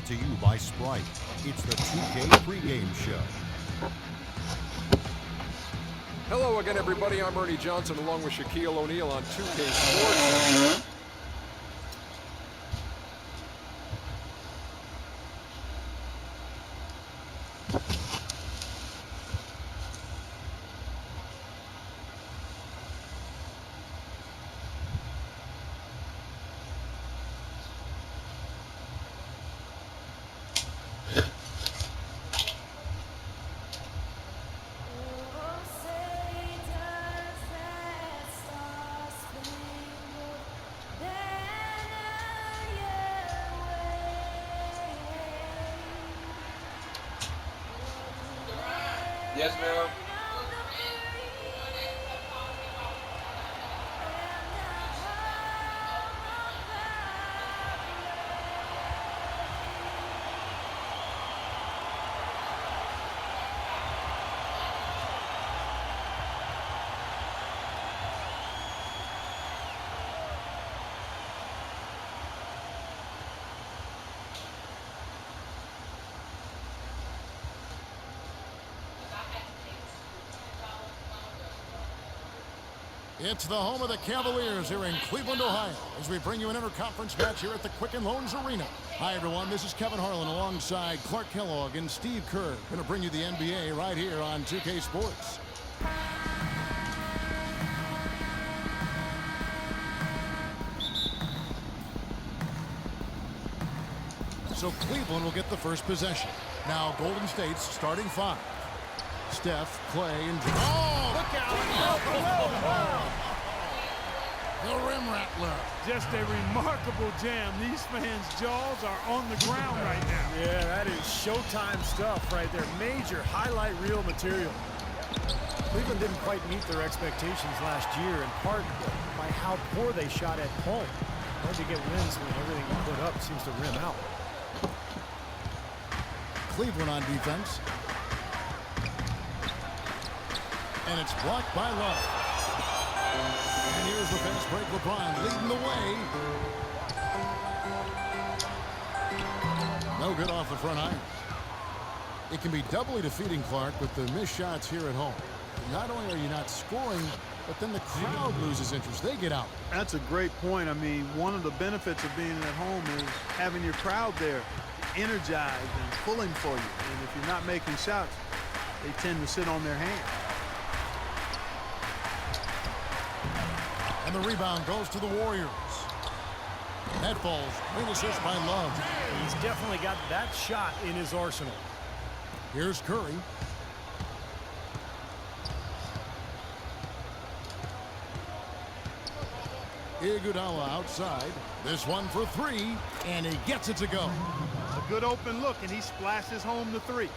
brought to you by Sprite. It's the 2K pregame show. Hello again, everybody. I'm Ernie Johnson along with Shaquille O'Neal on 2K Sports. Yes, ma'am. It's the home of the Cavaliers here in Cleveland, Ohio, as we bring you an interconference match here at the Quicken Loans Arena. Hi, everyone. This is Kevin Harlan alongside Clark Kellogg and Steve Kerr. Going to bring you the NBA right here on 2K Sports. So Cleveland will get the first possession. Now Golden State's starting five. Steph, Clay, and... Oh, look out! The rim rattler. Just a remarkable jam. These fans' jaws are on the ground right now. Yeah, that is showtime stuff right there. Major highlight reel material. Cleveland didn't quite meet their expectations last year, in part by how poor they shot at home. Hard to get wins when everything you put up seems to rim out. Cleveland on defense. And it's blocked by Love. And here's the fast break. LeBron leading the way. No good off the front iron. It can be doubly defeating, Clark, with the missed shots here at home. Not only are you not scoring, but then the crowd loses interest. They get out. That's a great point. I mean, one of the benefits of being at home is having your crowd there energized and pulling for you. And if you're not making shots, they tend to sit on their hands. And the rebound goes to the Warriors. That falls. Great assist by Love. He's definitely got that shot in his arsenal. Here's Curry. Iguodala outside. This one for three, and he gets it to go. A good open look, and he splashes home the three.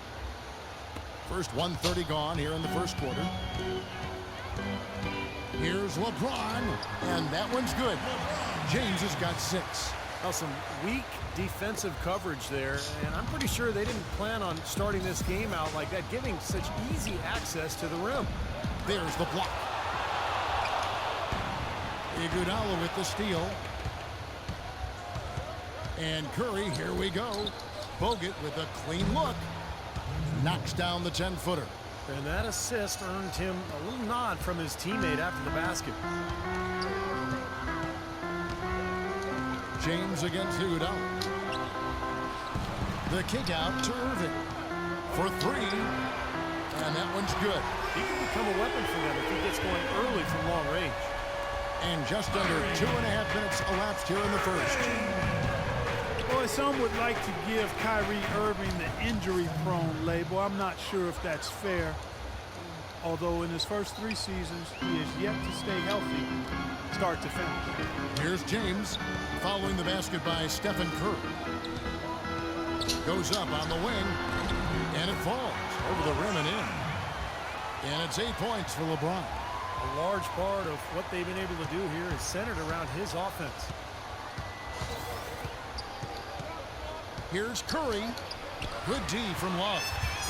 First 1:30 gone here in the first quarter. Here's LeBron, and that one's good. James has got 6. Now some weak defensive coverage there, and I'm pretty sure they didn't plan on starting this game out like that, giving such easy access to the rim. There's the block. Iguodala with the steal. And Curry, here we go. Bogut with a clean look. Knocks down the 10-footer. And that assist earned him a little nod from his teammate after the basket. James against Iguodala. The kick out to Irving for 3. And that one's good. He can become a weapon for them if he gets going early from long range. And just under 2.5 minutes elapsed here in the first. Boy, some would like to give Kyrie Irving the injury-prone label. I'm not sure if that's fair. Although in his first 3 seasons, he has yet to stay healthy, start to finish. Here's James, following the basket by Stephen Curry. Goes up on the wing, and it falls over the rim and in. And it's 8 points for LeBron. A large part of what they've been able to do here is centered around his offense. Here's Curry. Good D from Love.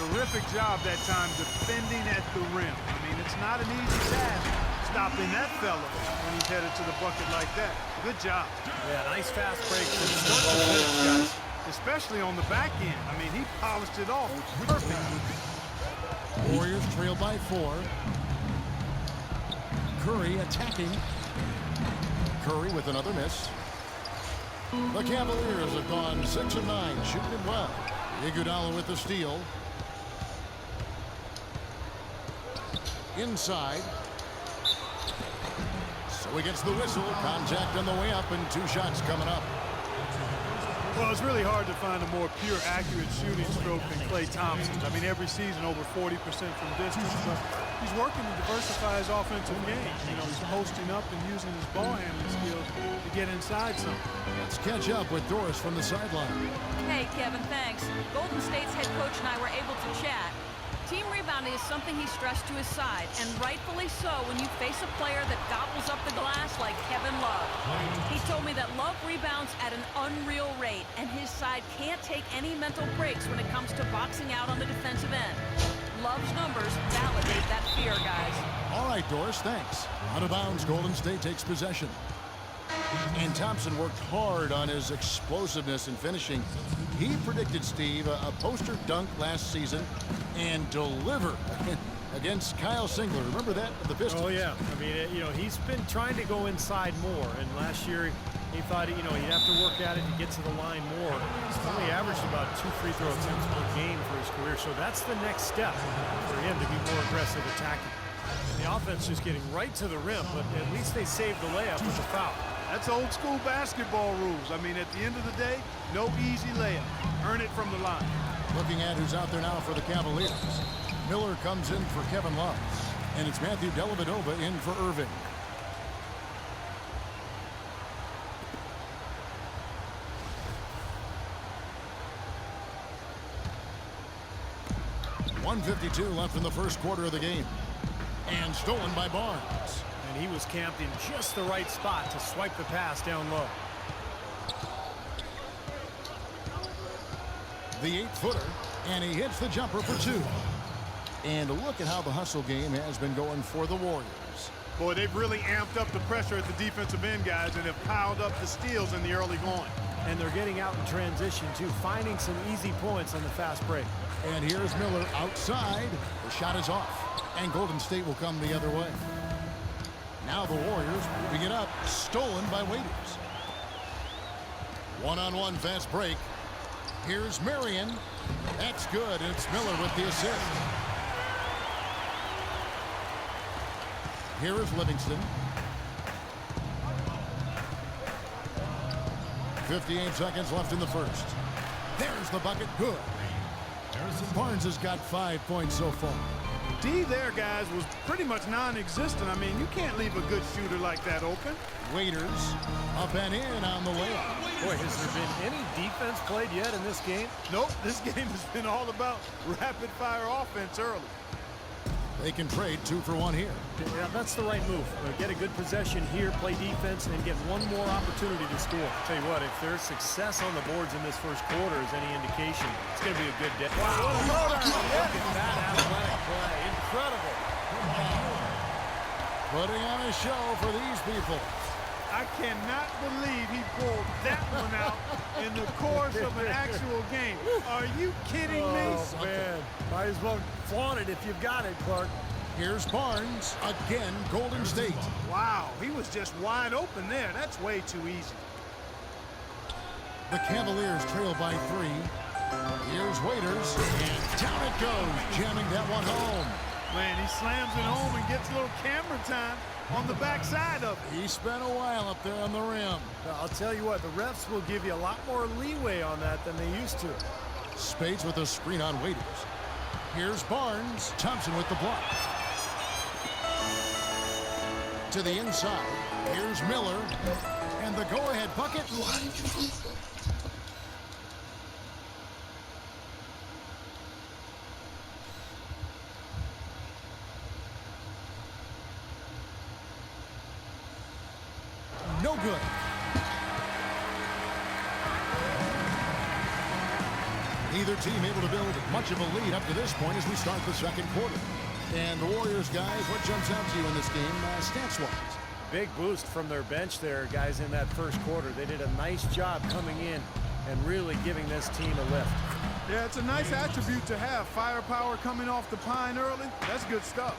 Terrific job that time defending at the rim. I mean, it's not an easy task stopping that fella when he's headed to the bucket like that. Good job. Yeah, nice fast break from start to finish, guys. especially on the back end. I mean, he polished it off perfect. Warriors trail by 4. Curry attacking. Curry with another miss. The Cavaliers have gone 6 of 9, shooting it well. Iguodala with the steal. Inside. So he gets the whistle. Contact on the way up and 2 shots coming up. Well, it's really hard to find a more pure, accurate shooting stroke than Klay Thompson's. I mean, every season over 40% from distance, but he's working to diversify his offensive game. You know, he's posting up and using his ball handling skills to get inside something. Let's catch up with Doris from the sideline. Hey, Kevin, thanks. Golden State's head coach and I were able to chat. Team rebounding is something he stressed to his side, and rightfully so when you face a player that gobbles up the glass like Kevin Love. He told me that Love rebounds at an unreal rate, and his side can't take any mental breaks when it comes to boxing out on the defensive end. Love's numbers validate that fear, guys. All right, Doris, thanks. Out of bounds, Golden State takes possession. And Thompson worked hard on his explosiveness and finishing. He predicted, Steve, a poster dunk last season and delivered against Kyle Singler. Remember that? The Pistons. Oh, yeah. I mean, you know, he's been trying to go inside more. And last year, he thought, you know, he'd have to work at it to get to the line more. He's only averaged about 2 free throw attempts per game for his career. So that's the next step for him to be more aggressive attacking. The offense just getting right to the rim, but at least they saved the layup with the foul. That's old school basketball rules. I mean, at the end of the day, no easy layup. Earn it from the line. Looking at who's out there now for the Cavaliers. Miller comes in for Kevin Love. And it's Matthew Dellavedova in for Irving. .152 left in the first quarter of the game. And stolen by Barnes. And he was camped in just the right spot to swipe the pass down low. The 8-footer, and he hits the jumper for 2. And look at how the hustle game has been going for the Warriors. Boy, they've really amped up the pressure at the defensive end, guys, and have piled up the steals in the early going. And they're getting out in transition, too, finding some easy points on the fast break. And here's Miller outside. The shot is off, and Golden State will come the other way. Now the Warriors moving it up, stolen by Waiters. One-on-one fast break. Here's Marion. That's good, and it's Miller with the assist. Here is Livingston. 58 seconds left in the first. There's the bucket, good. Barnes has got 5 points so far. D there, guys, was pretty much non-existent. I mean, you can't leave a good shooter like that open. Waiters up and in on the layup. Boy, has there been any defense played yet in this game? Nope, this game has been all about rapid-fire offense early. They can trade 2 for 1 here. Yeah, that's the right move. Get a good possession here, play defense, and get one more opportunity to score. Tell you what, if there's success on the boards in this first quarter is any indication, it's going to be a good day. Wow, what a throwdown! Look at that athletic play. Incredible. Putting on a show for these people. I cannot believe he pulled that one out in the course of an actual game. Are you kidding me? Oh, man. Might as well flaunt it if you've got it, Clark. Here's Barnes. Again, Golden State. Wow, he was just wide open there. That's way too easy. The Cavaliers trail by 3. Here's Waiters. And down it goes, jamming that one home. Man, he slams it home and gets a little camera time on the backside of it. He spent a while up there on the rim. I'll tell you what, the refs will give you a lot more leeway on that than they used to. Spades with a screen on Waiters. Here's Barnes. Thompson with the block. To the inside. Here's Miller. And the go-ahead bucket. No good. Neither team able to build much of a lead up to this point as we start the second quarter. And the Warriors, guys, what jumps out to you in this game, stats-wise? Big boost from their bench there, guys, in that first quarter. They did a nice job coming in, and really giving this team a lift. Yeah, it's a nice attribute to have. Firepower coming off the pine early. That's good stuff.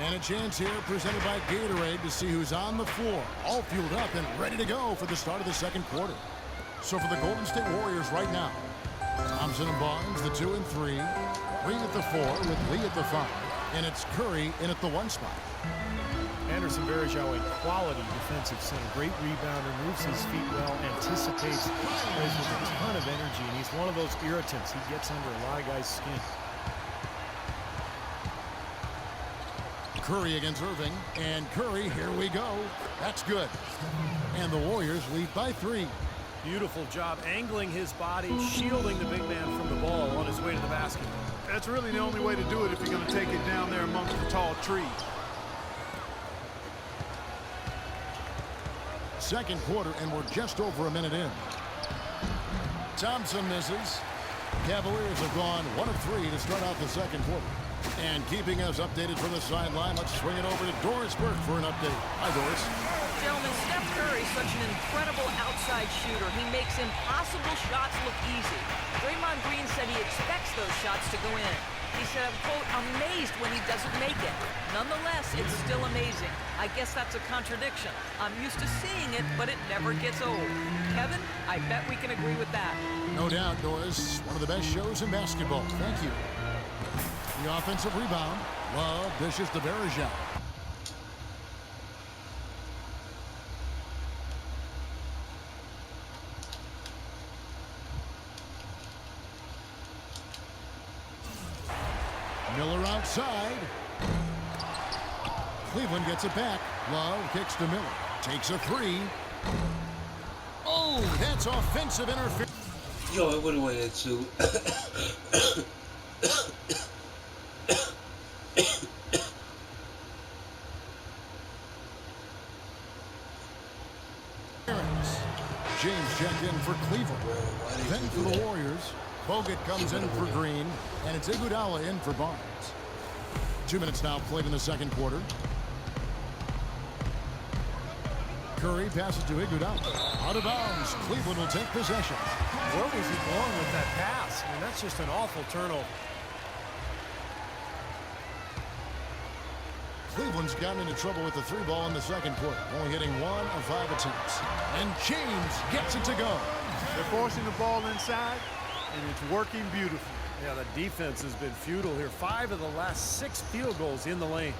And a chance here presented by Gatorade to see who's on the floor, all fueled up and ready to go for the start of the second quarter. So for the Golden State Warriors right now, Thompson and Barnes, the 2 and 3, Green at the 4 with Lee at the 5, and it's Curry in at the 1 spot. Anderson Varejao, a quality defensive center, great rebounder, moves his feet well, anticipates, plays with a ton of energy, and he's one of those irritants. He gets under a lot of guys' skin. Curry against Irving, and Curry, here we go. That's good. And the Warriors lead by 3. Beautiful job angling his body, shielding the big man from the ball on his way to the basket. That's really the only way to do it if you're going to take it down there amongst the tall trees. Second quarter, and we're just over a minute in. Thompson misses. Cavaliers have gone 1 of 3 to start out the second quarter. And keeping us updated from the sideline, let's swing it over to Doris Burke for an update. Hi, Doris. Gentlemen, Steph Curry is such an incredible outside shooter. He makes impossible shots look easy. Draymond Green said he expects those shots to go in. He said, I'm, quote, amazed when he doesn't make it. Nonetheless, it's still amazing. I guess that's a contradiction. I'm used to seeing it, but it never gets old. Kevin, I bet we can agree with that. No doubt, Doris. One of the best shows in basketball. Thank you. The offensive rebound. Love dishes to Varejao. Miller outside. Cleveland gets it back. Love kicks to Miller. Takes a 3. Oh, that's offensive interference. Yo, it would have went into. James checked in for Cleveland. Then for the Warriors, Bogut comes in for Green, and it's Iguodala in for Barnes. 2 minutes now played in the second quarter. Curry passes to Iguodala. Out of bounds. Cleveland will take possession. Where was he going with that pass? I mean, that's just an awful turnover. Cleveland's gotten into trouble with the 3 ball in the second quarter, only hitting 1 of 5 attempts. And James gets it to go. They're forcing the ball inside, and it's working beautifully. Yeah, the defense has been futile here. 5 of the last 6 field goals in the lane.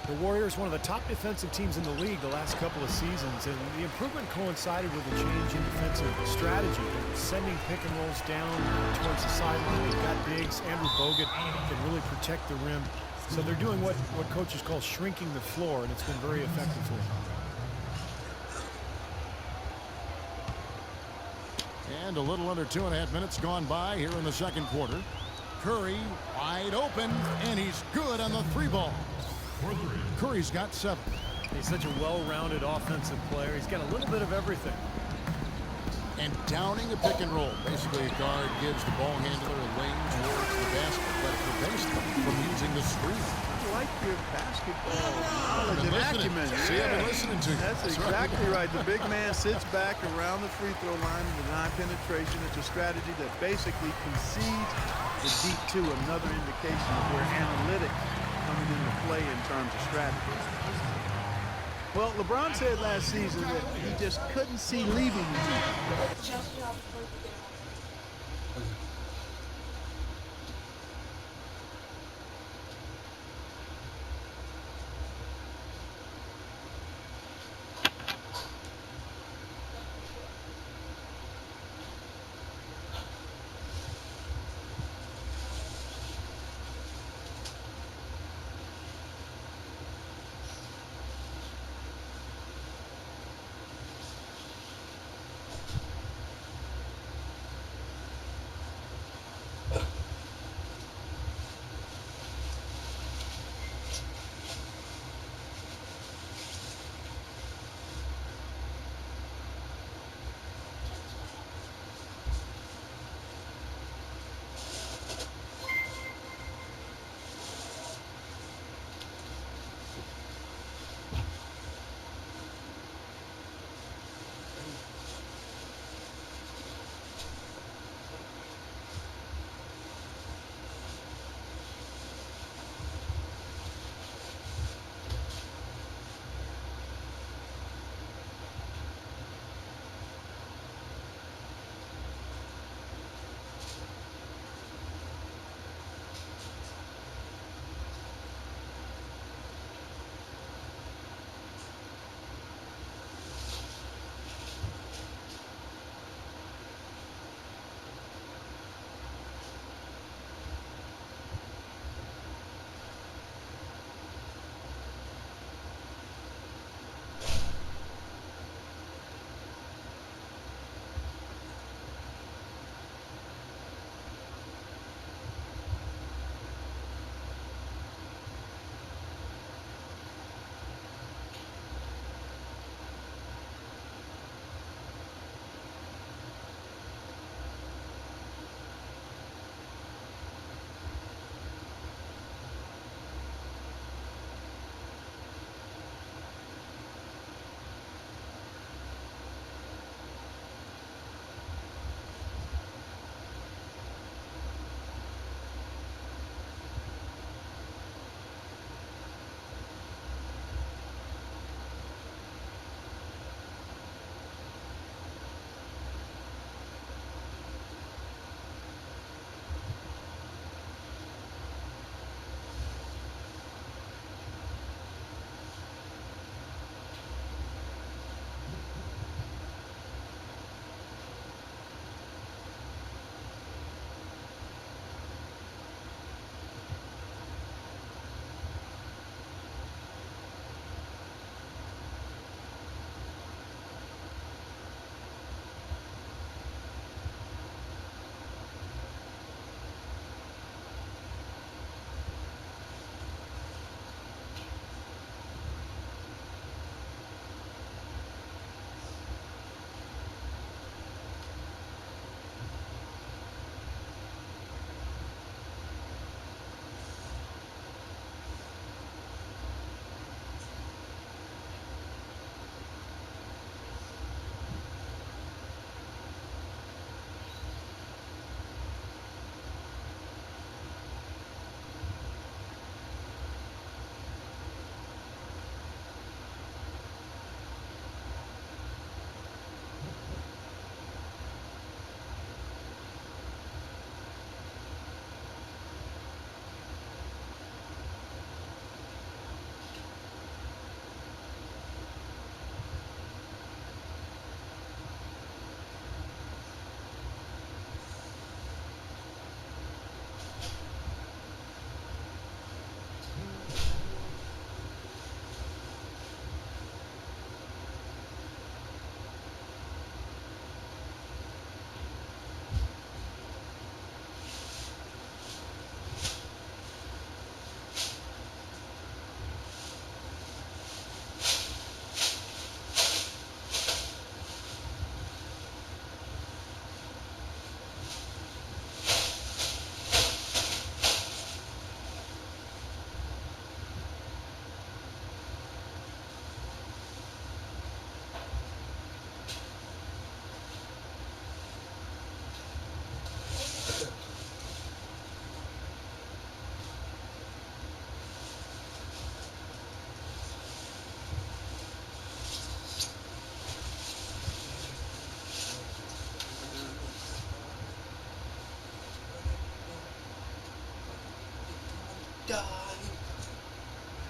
The Warriors, one of the top defensive teams in the league the last couple of seasons, and the improvement coincided with a change in defensive strategy. They're sending pick and rolls down towards the sideline. They've got bigs. Andrew Bogut can really protect the rim. So they're doing what coaches call shrinking the floor, and it's been very effective for them. And a little under 2.5 minutes gone by here in the second quarter. Curry wide open, and he's good on the 3 ball. Curry's got 7. He's such a well-rounded offensive player. He's got a little bit of everything. And downing a pick and roll. Basically, a guard gives the ball handler a lane towards the basket, but it prevents them from using the screen. I like your basketball knowledge and acumen. See, I've been listening to you. That's exactly right. The big man sits back around the free throw line with deny penetration. It's a strategy that basically concedes the deep 2, another indication of where analytics coming into play in terms of strategy. Well, LeBron said last season that he just couldn't see leaving the team.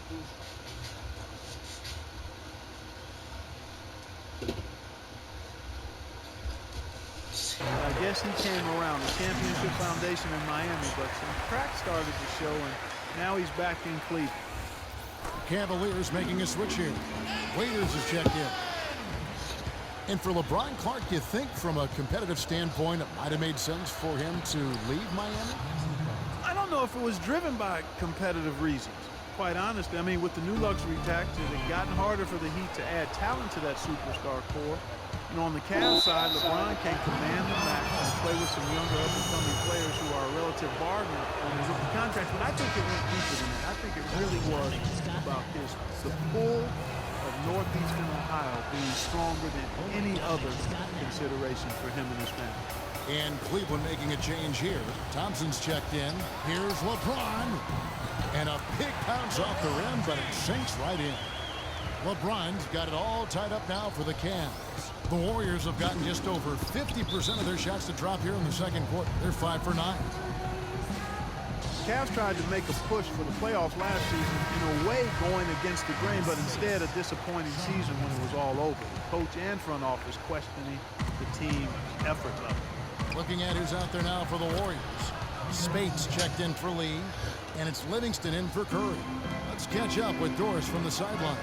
I guess he came around the championship foundation in Miami, but some cracks started to show, and now he's back in Cleveland. Cavaliers making a switch here. Waiters is checked in. And for LeBron Clark, you think from a competitive standpoint, it might have made sense for him to leave Miami? I don't know if it was driven by competitive reasons. Quite honestly, I mean, with the new luxury tax, it had gotten harder for the Heat to add talent to that superstar core. You know, on the Cavs side, LeBron can command the match and play with some younger up-and-coming players who are a relative bargain on his rookie contract. But I think it went deeper than that. I think it really was about the pull of Northeastern Ohio being stronger than any other consideration for him and his family. And Cleveland making a change here. Thompson's checked in. Here's LeBron. And a big bounce off the rim, but it sinks right in. LeBron's got it all tied up now for the Cavs. The Warriors have gotten just over 50% of their shots to drop here in the second quarter. They're 5 for 9. Cavs tried to make a push for the playoffs last season, in a way going against the grain, but instead a disappointing season when it was all over. The coach and front office questioning the team's effort level. Looking at who's out there now for the Warriors. Spates checked in for Lee, and it's Livingston in for Curry. Let's catch up with Doris from the sideline.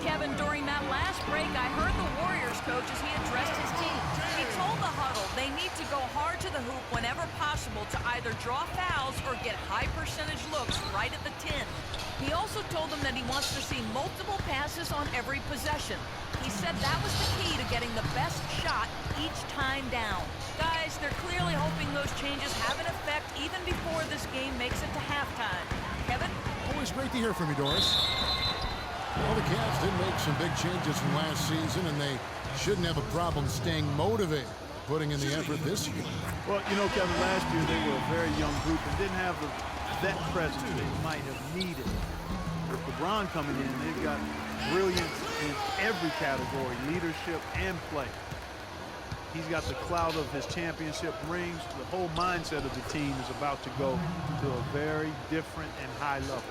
Kevin, during that last break, I heard the Warriors coach as he addressed his team. He told the huddle they need to go hard to the hoop whenever possible to either draw fouls or get high percentage looks right at the 10. He also told them that he wants to see multiple passes on every possession. He said that was the key to getting the best shot each time down. Guys, they're clearly hoping those changes have an effect even before this game makes it to halftime. Kevin? Always great to hear from you, Doris. Well, the Cavs did make some big changes from last season, and they shouldn't have a problem staying motivated, putting in the effort this year. Well, you know, Kevin, last year they were a very young group and didn't have the vet presence they might have needed. With LeBron coming in, they've got brilliance in every category, leadership and play. He's got the clout of his championship rings. The whole mindset of the team is about to go to a very different and high level.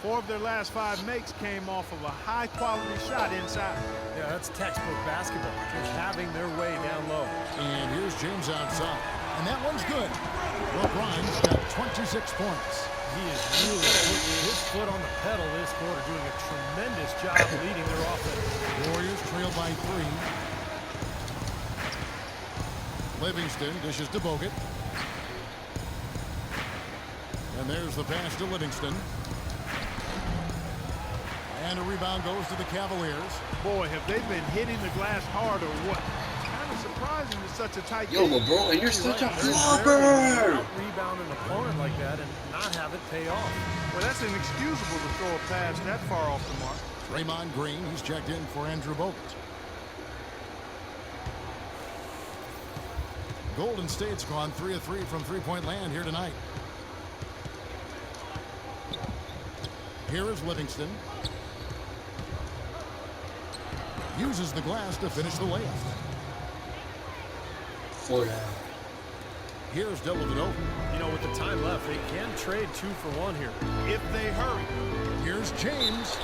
4 of their last 5 makes came off of a high-quality shot inside. Yeah, that's textbook basketball, just having their way down low. And here's James outside. And that one's good. LeBron's got 26 points. He is really putting his foot on the pedal this quarter, doing a tremendous job leading their offense. Warriors trail by 3. Livingston dishes to Bogut. And there's the pass to Livingston. And a rebound goes to the Cavaliers. Boy, have they been hitting the glass hard or what? It's kind of surprising to such a tight Yo, game. LeBron, you're such a Very flopper! Rebound an opponent like that and not have it pay off. Well, that's inexcusable to throw a pass that far off the mark. Draymond Green, he's checked in for Andrew Bogut. Golden State's gone 3 of 3 from three-point land here tonight. Here is Livingston. Uses the glass to finish the layup. Here's Dellavedova. You know, with the time left, they can trade 2 for 1 here. If they hurry. Here's James.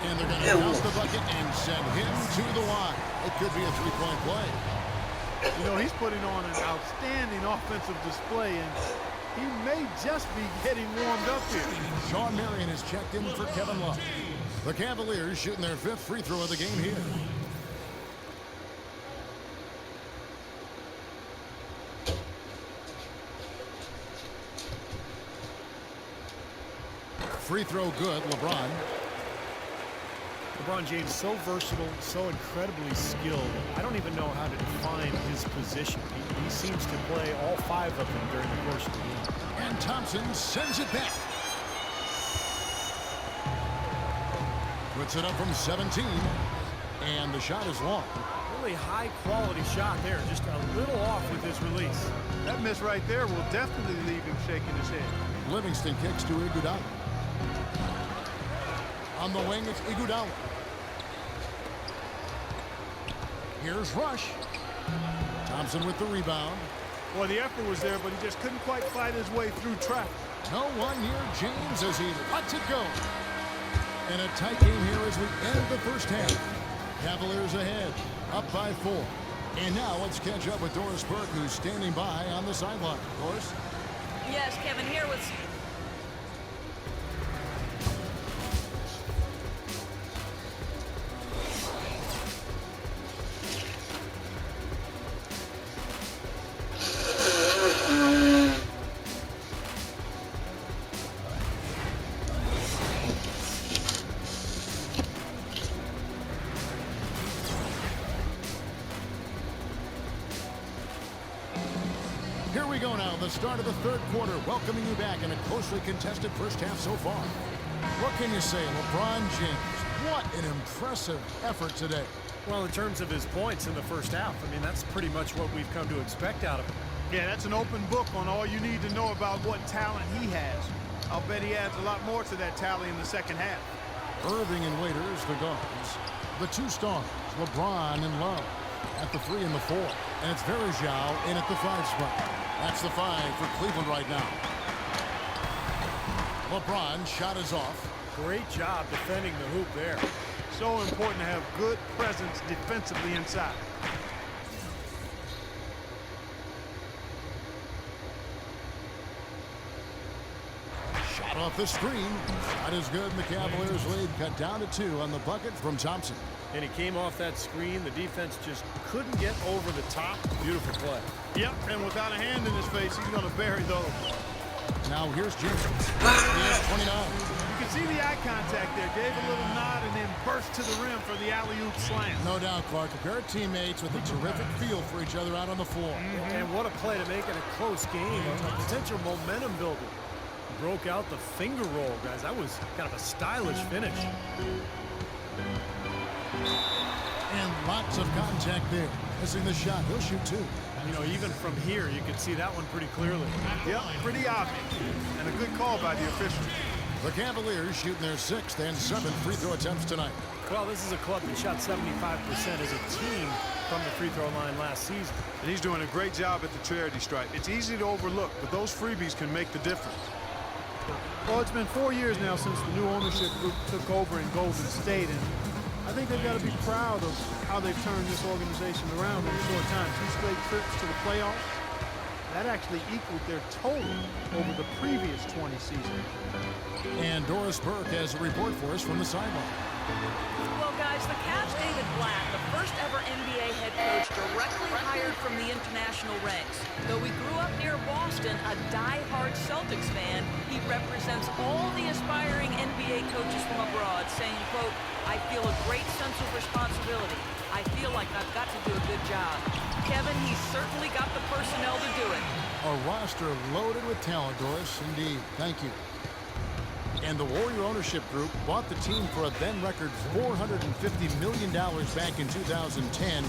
And they're going to bounce the bucket and send him to the line. It could be a 3-point play. You know, he's putting on an outstanding offensive display, and he may just be getting warmed up here. Sean Marion is checked in for Kevin Love. The Cavaliers shooting their 5th free throw of the game here. Free throw good, LeBron. LeBron James, so versatile, so incredibly skilled. I don't even know how to define his position. He seems to play all 5 of them during the course of the game. And Thompson sends it back. Puts it up from 17. And the shot is long. Really high-quality shot there. Just a little off with his release. That miss right there will definitely leave him shaking his head. Livingston kicks to Iguodala. On the wing, it's Iguodala. Here's Rush. Thompson with the rebound. Well, the effort was there, but he just couldn't quite fight his way through traffic. No one near James as he lets it go. And a tight game here as we end the first half. Cavaliers ahead, up by 4. And now let's catch up with Doris Burke, who's standing by on the sideline. Doris? Yes, Kevin, here with... Here we go now, the start of the third quarter, welcoming you back in a closely contested first half so far. What can you say, LeBron James? What an impressive effort today. Well, in terms of his points in the first half, I mean, that's pretty much what we've come to expect out of him. Yeah, that's an open book on all you need to know about what talent he has. I'll bet he adds a lot more to that tally in the second half. Irving and Waiters, the guards. The two stars, LeBron and Love, at the 3 and the 4. And it's Verjao in at the 5 spot. That's the 5 for Cleveland right now. LeBron shot is off. Great job defending the hoop there. So important to have good presence defensively inside. Shot off the screen. Shot is good, and the Cavaliers lead cut down to 2 on the bucket from Thompson. And he came off that screen. The defense just couldn't get over the top. Beautiful play. Yep, and without a hand in his face, he's going to bury those. Now here's Jimmy. He has 29. You can see the eye contact there. Gave a little nod and then burst to the rim for the alley-oop slam. No doubt, Clark. A pair of teammates with a terrific feel for each other out on the floor. And what a play to make it a close game. A potential momentum builder. Broke out the finger roll, guys. That was kind of a stylish finish. And lots of contact there. Missing the shot. He'll shoot 2. You know, even from here, you could see that one pretty clearly. Yep, pretty obvious. And a good call by the official. The Cavaliers shooting their 6th and 7th free throw attempts tonight. Well, this is a club that shot 75% as a team from the free throw line last season. And he's doing a great job at the charity stripe. It's easy to overlook, but those freebies can make the difference. Well, it's been 4 years now since the new ownership group took over in Golden State, and I think they've got to be proud of how they've turned this organization around in a short time. 2 straight trips to the playoffs. That actually equaled their total over the previous 20 seasons. And Doris Burke has a report for us from the sideline. Well, guys, the Cavs' David Blatt, the first ever NBA head coach directly hired from the international ranks. Though he grew up near Boston, a die-hard Celtics fan, he represents all the aspiring NBA coaches from abroad, saying, quote, "I feel a great sense of responsibility. I feel like I've got to do a good job." Kevin, he's certainly got the personnel to do it. A roster loaded with talent, Doris. Indeed. Thank you. And the Warrior ownership group bought the team for a then-record $450 million back in 2010.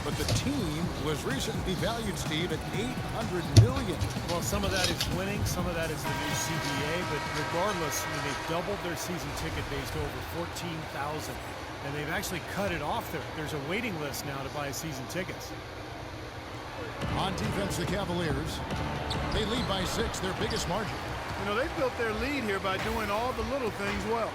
But the team was recently valued, Steve, at $800 million. Well, some of that is winning, some of that is the new CBA, but regardless, I mean, they've doubled their season ticket base to over 14,000. And they've actually cut it off there. There's a waiting list now to buy season tickets. On defense, the Cavaliers, they lead by 6, their biggest margin. You know, they've built their lead here by doing all the little things well.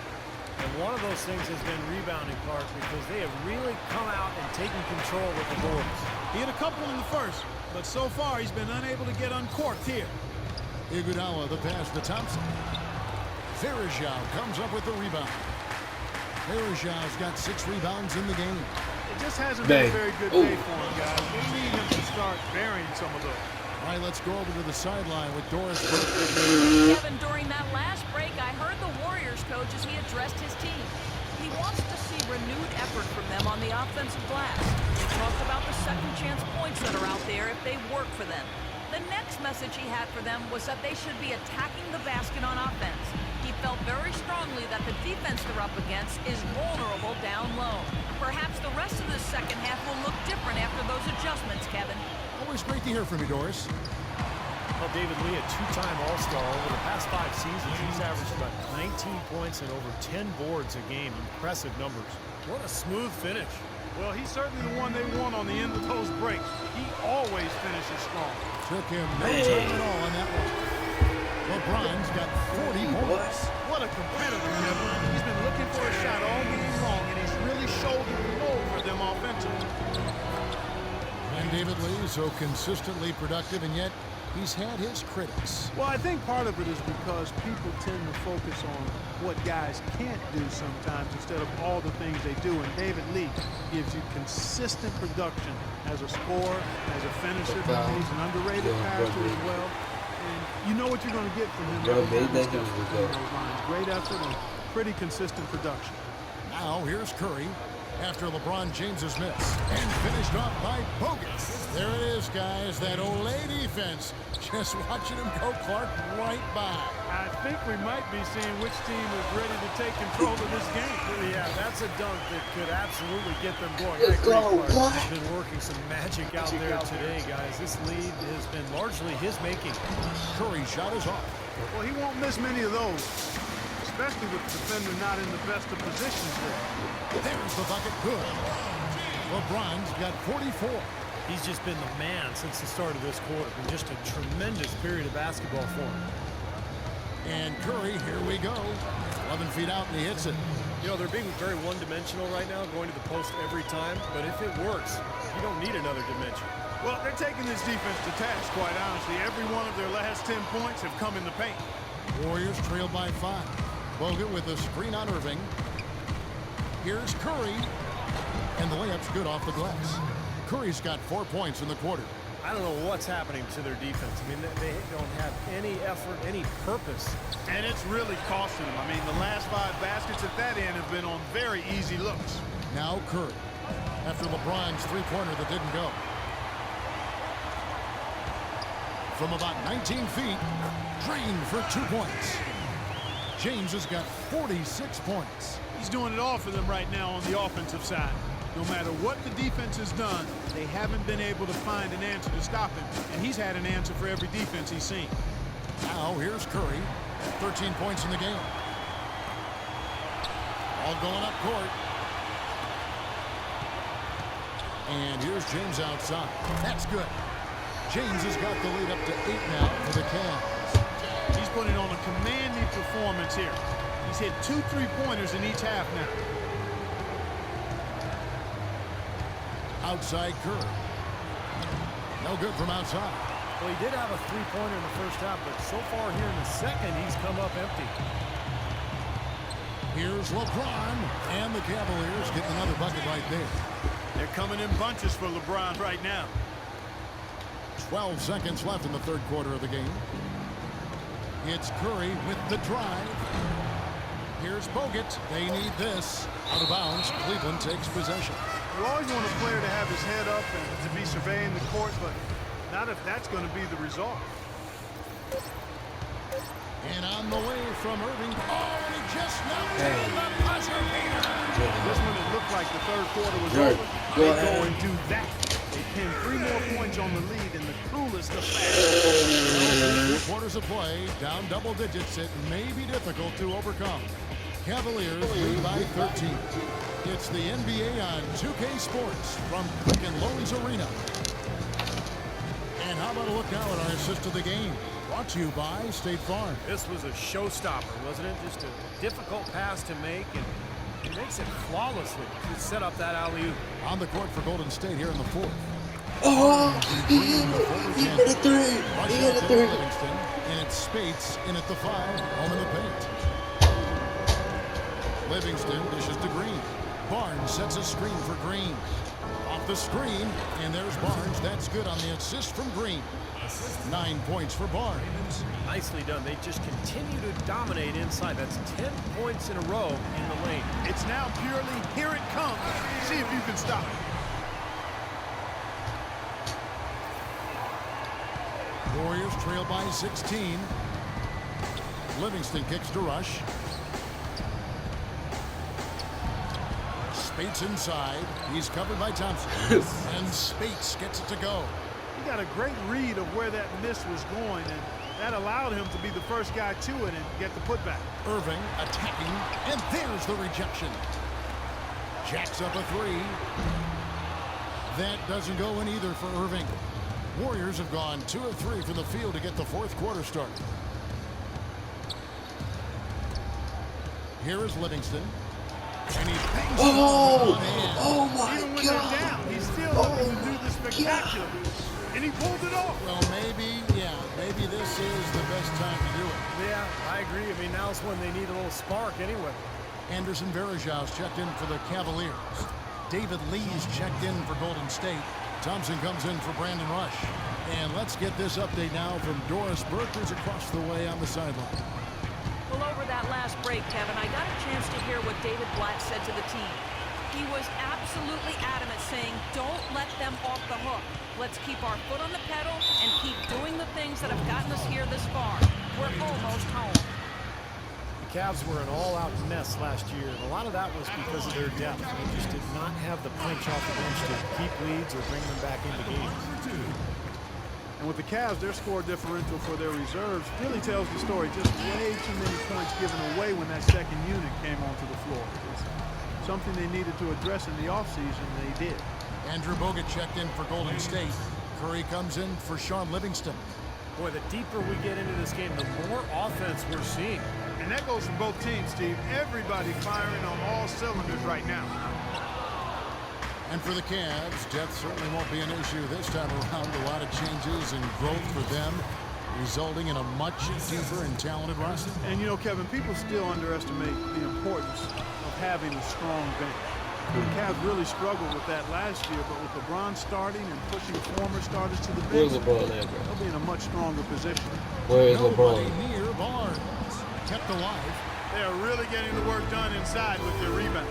And one of those things has been rebounding, Clark, because they have really come out and taken control with the boards. He had a couple in the first, but so far he's been unable to get uncorked here. Iguodala, the pass to Thompson. Verjao comes up with the rebound. Verjao's got 6 rebounds in the game. It just hasn't been a very good day for him, guys. We need him to start burying some of those. All right, let's go over to the sideline with Doris Burke. Kevin, during that last break, I heard the Warriors coach as he addressed his team. He wants to see renewed effort from them on the offensive glass. He talked about the second chance points that are out there if they work for them. The next message he had for them was that they should be attacking the basket on offense. He felt very strongly that the defense they're up against is vulnerable down low. Perhaps the rest of the second half will look different after those adjustments, Kevin. Always great to hear from you, Doris. Well, David Lee, a 2-time All-Star. Over the past 5 seasons, he's averaged about 19 points and over 10 boards a game. Impressive numbers. What a smooth finish. Well, he's certainly the one they want on the end of those breaks. He always finishes strong. Took him no time at all on that one. LeBron's got 40 points. What a competitor, Kevin. He's been looking for so consistently productive, and yet he's had his critics. Well, I think part of it is because people tend to focus on what guys can't do sometimes instead of all the things they do. And David Lee gives you consistent production as a scorer, as a finisher. He's an underrated passer as well. And you know what you're going to get from him. Great effort and pretty consistent production. Now here's Curry after LeBron James's miss. And finished off by Bogus. There it is, guys. That Olay defense. Just watching him go, Clark, right by. I think we might be seeing which team is ready to take control of this game. Yeah, that's a dunk that could absolutely get them going. Let's go, Clark. He's been working some magic out there today, guys. This lead has been largely his making. Curry's shot is off. Well, he won't miss many of those, especially with the defender not in the best of positions there. There's the bucket. Good. LeBron's got 44. He's just been the man since the start of this quarter. Been just a tremendous period of basketball for him. And Curry, here we go. 11 feet out, and he hits it. You know, they're being very one-dimensional right now, going to the post every time. But if it works, you don't need another dimension. Well, they're taking this defense to task, quite honestly. Every one of their last 10 points have come in the paint. Warriors trail by 5. Bogut with a screen on Irving. Here's Curry. And the layup's good off the glass. Curry's got 4 points in the quarter. I don't know what's happening to their defense. I mean, they don't have any effort, any purpose. And it's really costing them. I mean, the last 5 baskets at that end have been on very easy looks. Now Curry, after LeBron's three-pointer that didn't go. From about 19 feet, Green for 2 points. James has got 46 points. He's doing it all for them right now on the offensive side. No matter what the defense has done, they haven't been able to find an answer to stop him. And he's had an answer for every defense he's seen. Now here's Curry. 13 points in the game. All going up court. And here's James outside. That's good. James has got the lead up to 8 now for the Cavs. He's putting on a commanding performance here. He's hit 2 3-pointers in each half now. Outside Curry. No good from outside. Well, he did have a three-pointer in the first half, but so far here in the second, he's come up empty. Here's LeBron, and the Cavaliers getting another bucket right there. They're coming in bunches for LeBron right now. 12 seconds left in the third quarter of the game. It's Curry with the drive. Here's Bogut. They need this. Out of bounds, Cleveland takes possession. You always want a player to have his head up and to be surveying the court, but not if that's going to be the result. And on the way from Irving. Oh, and he just knocked down the buzzer beater. This one, it looked like the third quarter was Right. over. Go They ahead. go and do that. They pin 3 more points on the lead in the coolest of fashion. 3 quarters of play, down double digits. It may be difficult to overcome. Cavaliers lead by 13. It's the NBA on 2K Sports from Quicken Loans Arena. And how about a look now at our assist of the game? Brought to you by State Farm. This was a showstopper, wasn't it? Just a difficult pass to make, and he makes it flawlessly to set up that alley-oop. On the court for Golden State here in the 4th. Oh, he hit a 3. He hit a 3. Livingston, and it's Spates in at the 5, home in the paint. Livingston dishes to Green. Barnes sets a screen for Green. Off the screen, and there's Barnes. That's good on the assist from Green. 9 points for Barnes. Nicely done. They just continue to dominate inside. That's 10 points in a row in the lane. It's now purely, here it comes. See if you can stop it. Warriors trail by 16. Livingston kicks to Rush. Spates inside. He's covered by Thompson. And Spates gets it to go. He got a great read of where that miss was going, and that allowed him to be the first guy to it and get the putback. Irving attacking, and there's the rejection. Jacks up a 3. That doesn't go in either for Irving. Warriors have gone 2 of 3 from the field to get the 4th quarter started. Here is Livingston. And he bangs it Oh! over the hand. Oh my Even when they're God! down, he's still Oh looking to do my the spectacular. And he pulled it off. Well, maybe this is the best time to do it. Yeah, I agree. I mean, now's when they need a little spark anyway. Anderson Varejau's checked in for the Cavaliers. David Lee's checked in for Golden State. Thompson comes in for Brandon Rush. And let's get this update now from Doris Burke, who's across the way on the sideline. Well, over that last break, Kevin, I got a chance to hear what David Blatt said to the team. He was absolutely adamant, saying, don't let them off the hook. Let's keep our foot on the pedal and keep doing the things that have gotten us here this far. We're almost home. The Cavs were an all-out mess last year, and a lot of that was because of their depth. They just did not have the punch off the bench to keep leads or bring them back into games. And with the Cavs, their score differential for their reserves really tells the story. Just way too many points given away when that second unit came onto the floor. It's something they needed to address in the offseason, they did. Andrew Bogut checked in for Golden State. Curry comes in for Sean Livingston. Boy, the deeper we get into this game, the more offense we're seeing. And that goes for both teams, Steve. Everybody firing on all cylinders right now. And for the Cavs, depth certainly won't be an issue this time around. A lot of changes and growth for them, resulting in a much deeper and talented roster. And you know, Kevin, people still underestimate the importance of having a strong bench. The Cavs really struggled with that last year, but with LeBron starting and pushing former starters to the bench, Where's LeBron at, bro? they'll be in a much stronger position. Where is Nobody LeBron? near Barnes. Kept alive. They are really getting the work done inside with their rebound.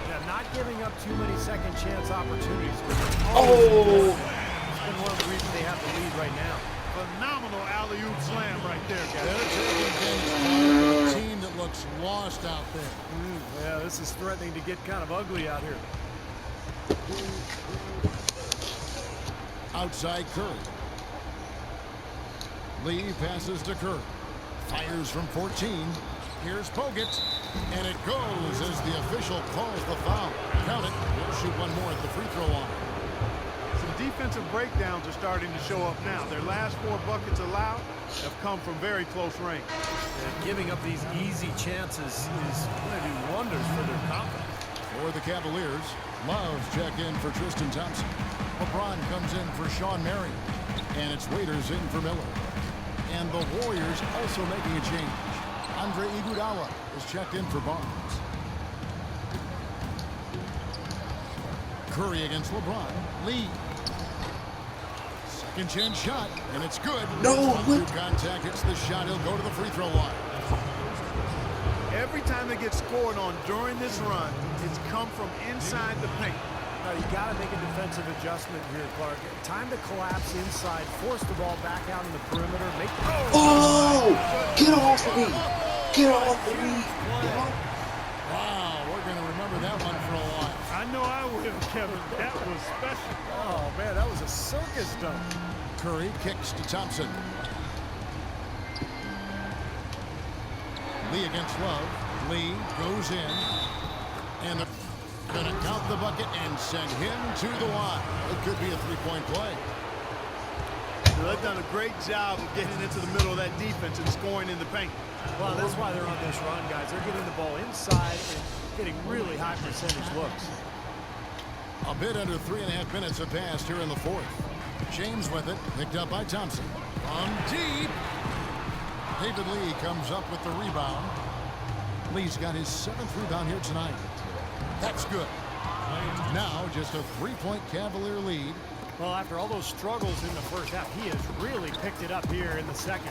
Yeah, not giving up too many second chance opportunities. Oh! It's been one of the reasons they have the lead right now. Phenomenal alley-oop slam right there, guys. They're taking advantage of a team that looks lost out there. Yeah, this is threatening to get kind of ugly out here. Outside Curry. Lee passes to Curry. Fires from 14. Here's Bogut. And it goes as the official calls the foul. Count it. We'll shoot one more at the free throw line. Some defensive breakdowns are starting to show up now. Their last 4 buckets allowed have come from very close range. And giving up these easy chances is going to do wonders for their confidence. For the Cavaliers, Love's checked in for Tristan Thompson. LeBron comes in for Sean Marion. And it's Waiters in for Miller. And the Warriors also making a change. Andre Iguodala is checked in for Barnes. Curry against LeBron. Lee. Second chance shot, and it's good. No, Through contact, hits the shot. He'll go to the free throw line. Every time they get scored on during this run, it's come from inside the paint. Now, you got to make a defensive adjustment here, Clark. Time to collapse inside, force the ball back out in the perimeter, make the... Oh! Get off of me! Get off of me! Get off. Wow, we're going to remember that one for a while. I know I will, Kevin. That was special. Oh, man, that was a circus dunk. Curry kicks to Thompson. Lee against Love. Lee goes in. And they're going to count the bucket and send him to the line. It could be a three-point play. Well, they've done a great job of getting into the middle of that defense and scoring in the paint. Well, that's why they're on this run, guys. They're getting the ball inside and getting really high percentage looks. A bit under 3.5 minutes have passed here in the fourth. James with it, picked up by Thompson. From deep. David Lee comes up with the rebound. Lee's got his 7th rebound here tonight. That's good. Now just a 3-point Cavalier lead. Well, after all those struggles in the first half, he has really picked it up here in the second.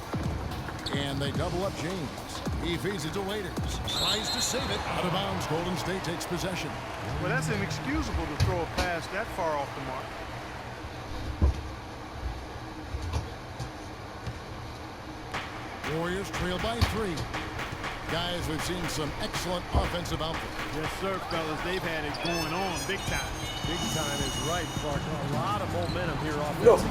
And they double up James. He feeds it to Waiters. Tries to save it. Out of bounds. Golden State takes possession. Well, that's inexcusable to throw a pass that far off the mark. Warriors trail by 3. Guys, we've seen some excellent offensive output. Yes, sir, fellas. They've had it going on big time. Big time is right, Clark. A lot of momentum here offensively.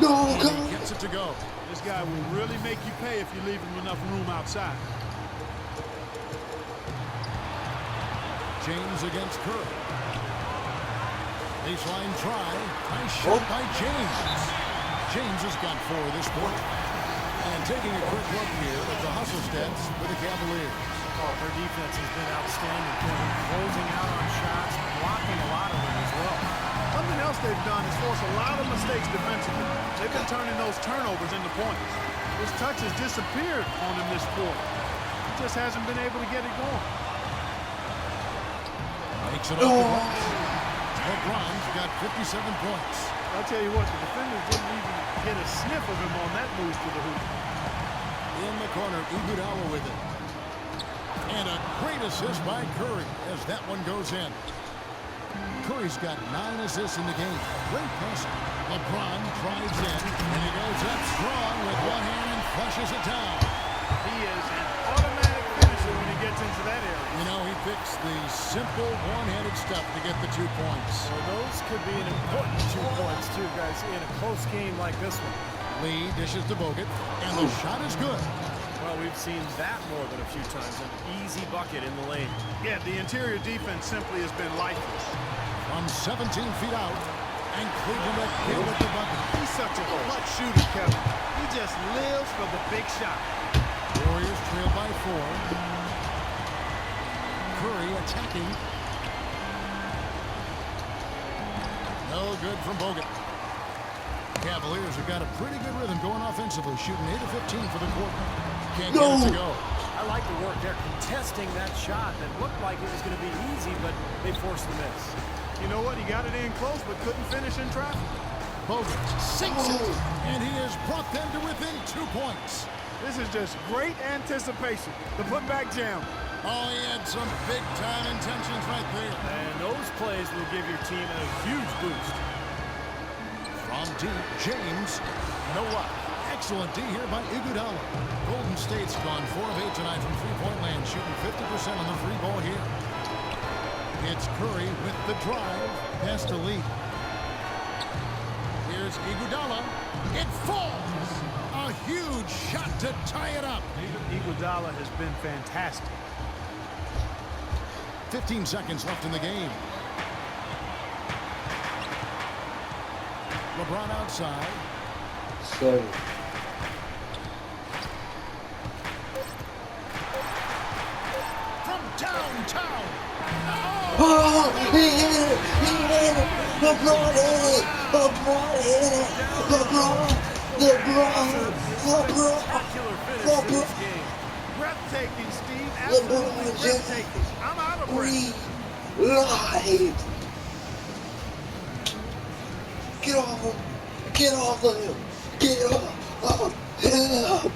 No, And come he on. gets it to go. This guy will really make you pay if you leave him enough room outside. James against Curry. Baseline try. Nice shot by James. James has got 4 this quarter. And taking a quick look here at the hustle stats for the Cavaliers. Oh, their defense has been outstanding. closing out on shots, blocking a lot of them as well. Something else they've done is force a lot of mistakes defensively. They've been turning those turnovers into points. His touch has disappeared on him this quarter. He just hasn't been able to get it going. Makes it off the glass. LeBron's got 57 points. I'll tell you what, the defenders didn't even get a sniff of him on that move to the hoop. In the corner, Iguodala with it. And a great assist by Curry as that one goes in. Curry's got 9 assists in the game. Great passing. LeBron drives in, and he goes up strong with one hand and flushes it down. He is an automatic finisher when he gets into that area. You know, he picks the simple one-handed stuff to get the 2 points. Well, those could be an important 2 points, too, guys, in a close game like this one. Lee dishes to Bogut, and the shot is good. Well, we've seen that more than a few times. An easy bucket in the lane. Yeah, the interior defense simply has been lifeless. From 17 feet out, and Cleveland again with the bucket. He's such a clutch shooter, Kevin. He just lives for the big shot. Warriors trail by 4. Curry attacking. No good from Bogut. Cavaliers have got a pretty good rhythm going offensively, shooting 8 of 15 for the quarter. Can't get it to go. I like the work there, contesting that shot that looked like it was going to be easy, but they forced the miss. You know what? He got it in close, but couldn't finish in traffic. Bogut sinks it, and he has brought them to within 2 points. This is just great anticipation. The putback jam. Oh, he had some big-time intentions right there. And those plays will give your team a huge boost. From deep, James, no luck. Excellent D here by Iguodala. Golden State's gone 4 of 8 tonight from three-point land, shooting 50% on the free ball here. It's Curry with the drive, pass to Lee. Here's Iguodala. It falls. A huge shot to tie it up. Iguodala has been fantastic. 15 seconds left in the game. LeBron outside. 7. From downtown. Oh, he hit it! He hit it! LeBron hit it! LeBron hit it! Spectacular finish to this game. Breathtaking, Steve. LeBron Absolutely just breathtaking. I'm out of breath. live! Get off him! Get off of him! Get off of him!